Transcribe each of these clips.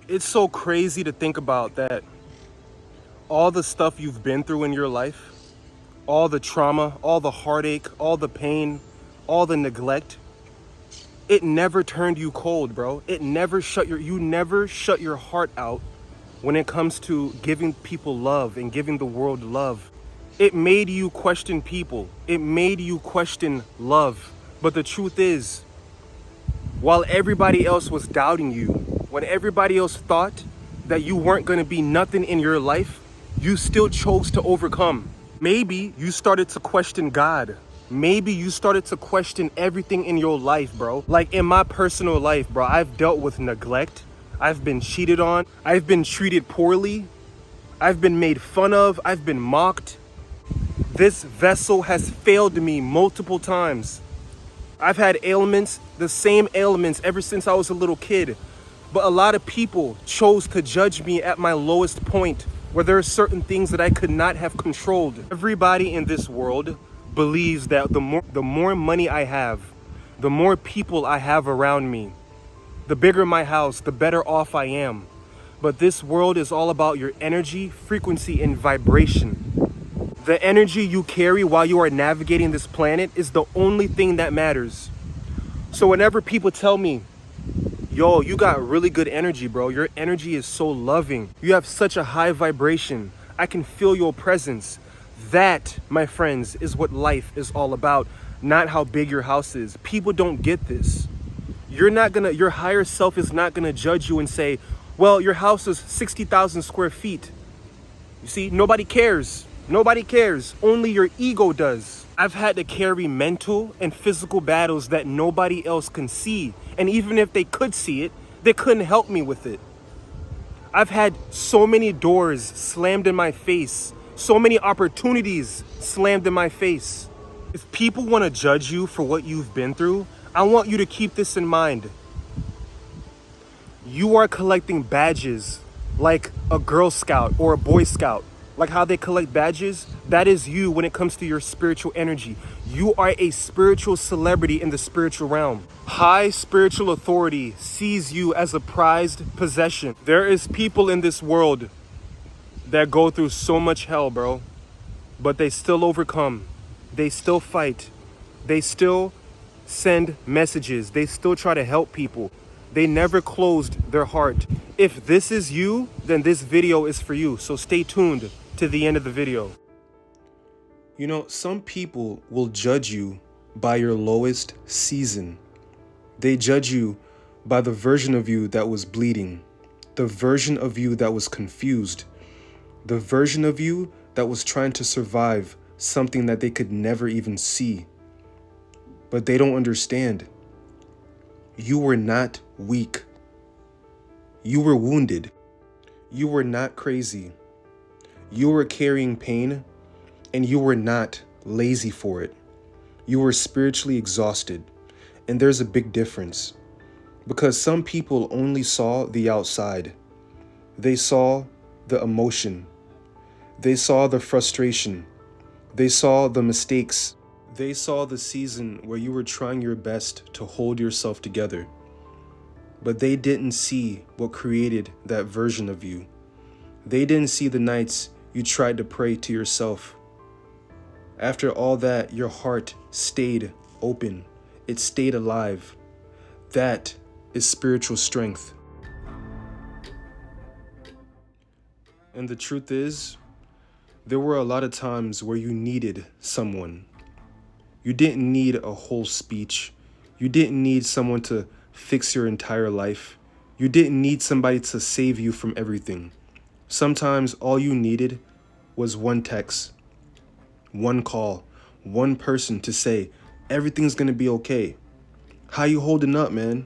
It's so crazy to think about that all the stuff you've been through in your life, all the trauma, all the heartache, all the pain, all the neglect, it never turned you cold, bro. You never shut your heart out when it comes to giving people love and giving the world love. It made you question people. It made you question love. But the truth is, while everybody else was doubting you, when everybody else thought that you weren't going to be nothing in your life, you still chose to overcome. Maybe you started to question God. Maybe you started to question everything in your life, bro. Like in my personal life, bro, I've dealt with neglect. I've been cheated on. I've been treated poorly. I've been made fun of. I've been mocked. This vessel has failed me multiple times. I've had ailments, the same ailments ever since I was a little kid. But a lot of people chose to judge me at my lowest point, where there are certain things that I could not have controlled. Everybody in this world believes that the more money I have, the more people I have around me, the bigger my house, the better off I am. But this world is all about your energy, frequency, and vibration. The energy you carry while you are navigating this planet is the only thing that matters. So whenever people tell me, yo, you got really good energy, bro. Your energy is so loving. You have such a high vibration. I can feel your presence. That, my friends, is what life is all about, not how big your house is. People don't get this. Your higher self is not gonna judge you and say, well, your house is 60,000 square feet. You see, nobody cares. Nobody cares. Only your ego does. I've had to carry mental and physical battles that nobody else can see. And even if they could see it, they couldn't help me with it. I've had so many doors slammed in my face, so many opportunities slammed in my face. If people want to judge you for what you've been through, I want you to keep this in mind. You are collecting badges like a Girl Scout or a Boy Scout. Like how they collect badges, that is you when it comes to your spiritual energy. You are a spiritual celebrity in the spiritual realm. High spiritual authority sees you as a prized possession. There is people in this world that go through so much hell, bro, but they still overcome. They still fight. They still send messages. They still try to help people. They never closed their heart. If this is you, then this video is for you. So stay tuned to the end of the video. You know, some people will judge you by your lowest season. They judge you by the version of you that was bleeding, the version of you that was confused, the version of you that was trying to survive something that they could never even see. But they don't understand. You were not weak. You were wounded. You were not crazy. You were carrying pain, and you were not lazy for it. You were spiritually exhausted. And there's a big difference, because some people only saw the outside. They saw the emotion. They saw the frustration. They saw the mistakes. They saw the season where you were trying your best to hold yourself together. But they didn't see what created that version of you. They didn't see the nights you tried to pray to yourself. After all that, your heart stayed open. It stayed alive. That is spiritual strength. And the truth is, there were a lot of times where you needed someone. You didn't need a whole speech. You didn't need someone to fix your entire life. You didn't need somebody to save you from everything. Sometimes all you needed was one text, one call, one person to say, everything's gonna be okay. How you holding up, man?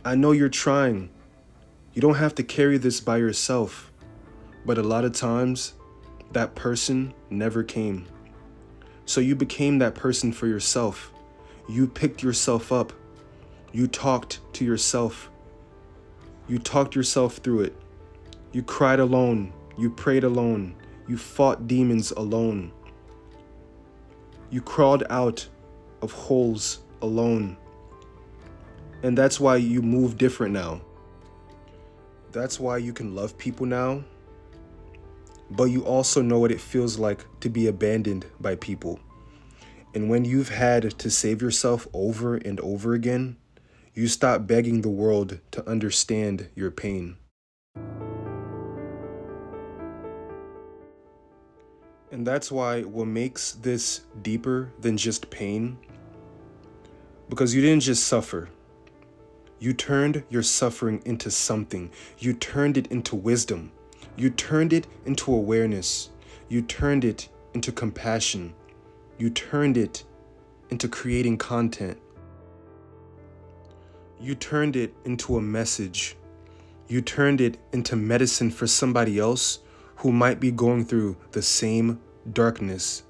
I know you're trying. You don't have to carry this by yourself. But a lot of times, that person never came. So you became that person for yourself. You picked yourself up. You talked to yourself. You talked yourself through it. You cried alone. You prayed alone. You fought demons alone. You crawled out of holes alone. And that's why you move different now. That's why you can love people now, but you also know what it feels like to be abandoned by people. And when you've had to save yourself over and over again, you stop begging the world to understand your pain. And that's why what makes this deeper than just pain, because you didn't just suffer. You turned your suffering into something. You turned it into wisdom. You turned it into awareness. You turned it into compassion. You turned it into creating content. You turned it into a message. You turned it into medicine for somebody else who might be going through the same darkness.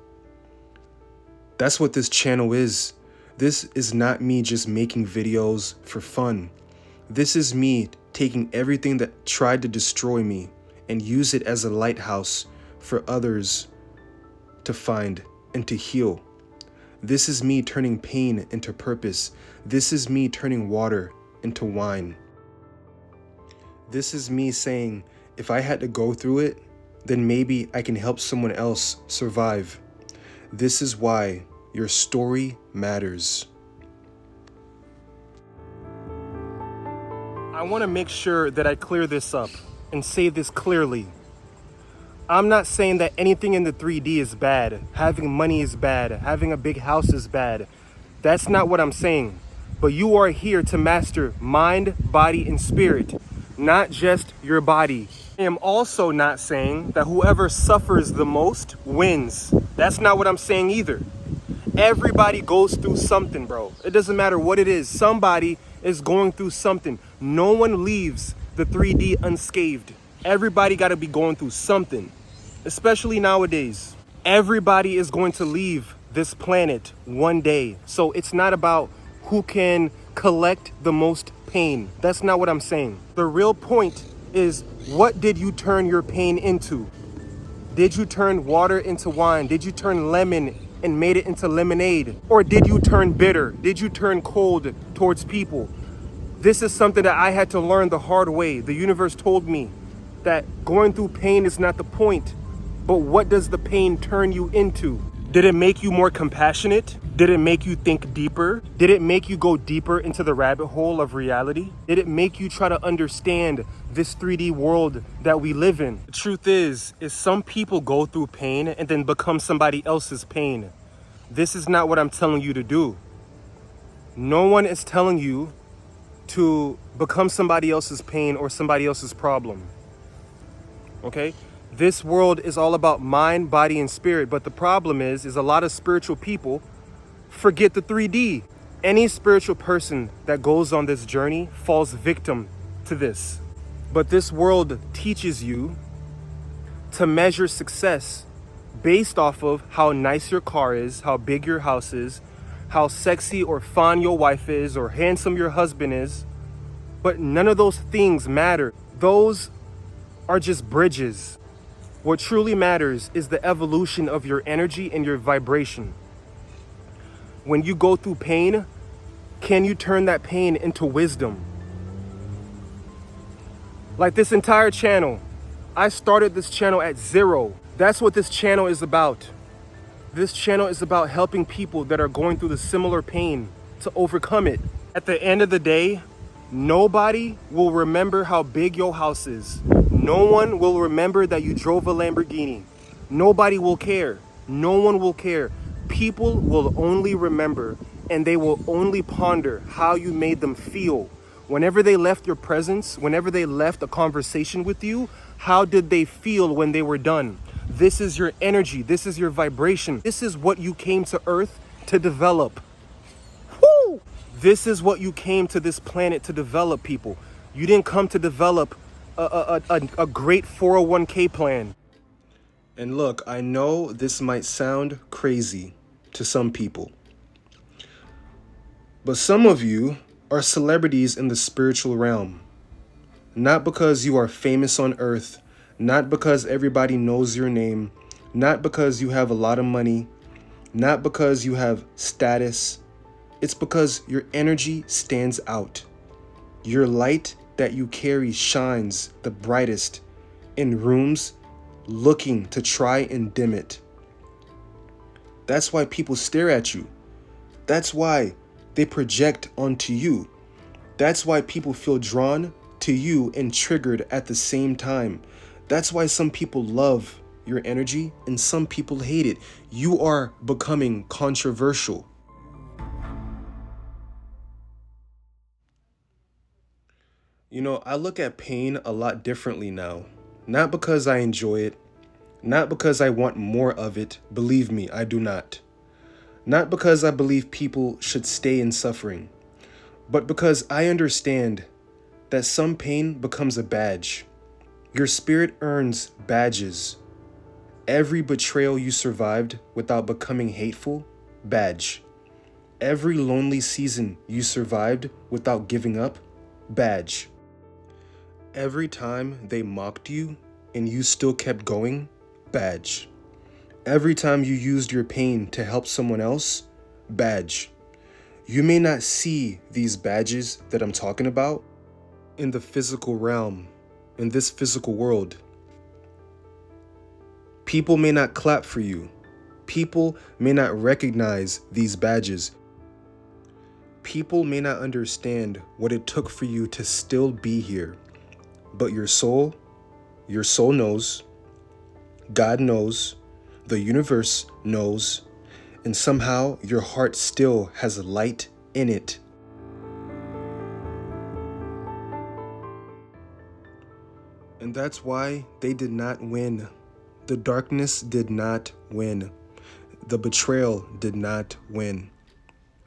That's what this channel is. This is not me just making videos for fun. This is me taking everything that tried to destroy me and use it as a lighthouse for others to find and to heal. This is me turning pain into purpose. This is me turning water into wine. This is me saying, if I had to go through it, then maybe I can help someone else survive. This is why your story matters. I want to make sure that I clear this up and say this clearly. I'm not saying that anything in the 3D is bad. Having money is bad. Having a big house is bad. That's not what I'm saying. But you are here to master mind, body, and spirit, not just your body. I am also not saying that whoever suffers the most wins. That's not what I'm saying either. Everybody goes through something, bro. It doesn't matter what it is. Somebody is going through something. No one leaves the 3D unscathed. Everybody got to be going through something, especially nowadays. Everybody is going to leave this planet one day. So it's not about who can collect the most pain. That's not what I'm saying. The real point is, what did you turn your pain into? Did you turn water into wine? Did you turn lemon and made it into lemonade? Or did you turn bitter? Did you turn cold towards people? This is something that I had to learn the hard way. The universe told me that going through pain is not the point, but what does the pain turn you into? Did it make you more compassionate? Did it make you think deeper? Did it make you go deeper into the rabbit hole of reality? Did it make you try to understand this 3D world that we live in? The truth is some people go through pain and then become somebody else's pain. This is not what I'm telling you to do. No one is telling you to become somebody else's pain or somebody else's problem. Okay? This world is all about mind, body, and spirit. But the problem is a lot of spiritual people forget the 3D. Any spiritual person that goes on this journey falls victim to this. But this world teaches you to measure success based off of how nice your car is, how big your house is, how sexy or fun your wife is, or handsome your husband is. But none of those things matter. Those are just bridges. What truly matters is the evolution of your energy and your vibration. When you go through pain, can you turn that pain into wisdom? Like this entire channel, I started this channel at 0. That's what this channel is about. This channel is about helping people that are going through the similar pain to overcome it. At the end of the day, nobody will remember how big your house is. No one will remember that you drove a Lamborghini. Nobody will care. No one will care. People will only remember, and they will only ponder how you made them feel. Whenever they left your presence, whenever they left a conversation with you, how did they feel when they were done? This is your energy. This is your vibration. This is what you came to Earth to develop. Woo! This is what you came to this planet to develop, people. You didn't come to develop a great 401k plan. And look, I know this might sound crazy to some people, but some of you are celebrities in the spiritual realm. Not because you are famous on earth, not because everybody knows your name, not because you have a lot of money, not because you have status. It's because your energy stands out. Your light that you carry shines the brightest in rooms looking to try and dim it. That's why people stare at you. That's why they project onto you. That's why people feel drawn to you and triggered at the same time. That's why some people love your energy and some people hate it. You are becoming controversial. You know, I look at pain a lot differently now. Not because I enjoy it, not because I want more of it. Believe me, I do not. Not because I believe people should stay in suffering, but because I understand that some pain becomes a badge. Your spirit earns badges. Every betrayal you survived without becoming hateful, badge. Every lonely season you survived without giving up, badge. Every time they mocked you and you still kept going, badge. Every time you used your pain to help someone else, badge. You may not see these badges that I'm talking about in the physical realm, in this physical world. People may not clap for you. People may not recognize these badges. People may not understand what it took for you to still be here. But your soul knows, God knows, the universe knows, and somehow your heart still has light in it. And that's why they did not win. The darkness did not win. The betrayal did not win.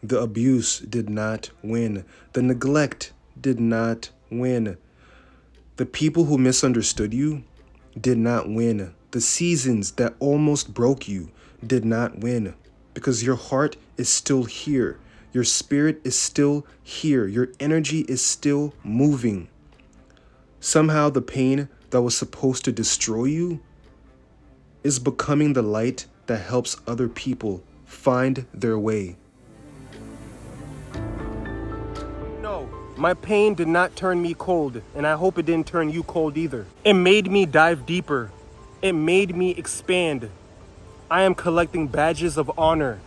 The abuse did not win. The neglect did not win. The people who misunderstood you did not win. The seasons that almost broke you did not win, because your heart is still here. Your spirit is still here. Your energy is still moving. Somehow the pain that was supposed to destroy you is becoming the light that helps other people find their way. No, my pain did not turn me cold, and I hope it didn't turn you cold either. It made me dive deeper. It made me expand. I am collecting badges of honor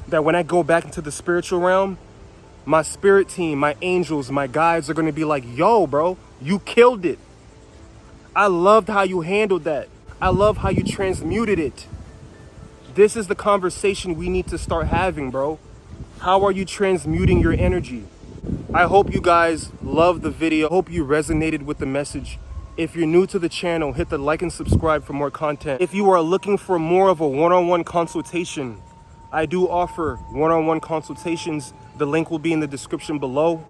that when I go back into the spiritual realm, my spirit team, my angels, my guides are going to be like, yo, bro, you killed it. I loved how you handled that. I love how you transmuted it. This is the conversation we need to start having, bro. How are you transmuting your energy? I hope you guys loved the video. I hope you resonated with the message. If you're new to the channel, hit the like and subscribe for more content. If you are looking for more of a one-on-one consultation, I do offer one-on-one consultations. The link will be in the description below.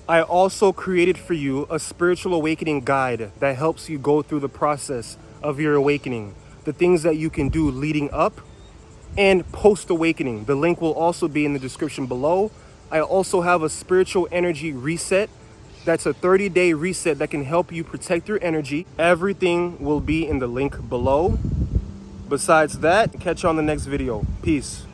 I also created for you a spiritual awakening guide that helps you go through the process of your awakening, the things that you can do leading up and post-awakening. The link will also be in the description below. I also have a spiritual energy reset. That's a 30-day reset that can help you protect your energy. Everything will be in the link below. Besides that, catch you on the next video. Peace.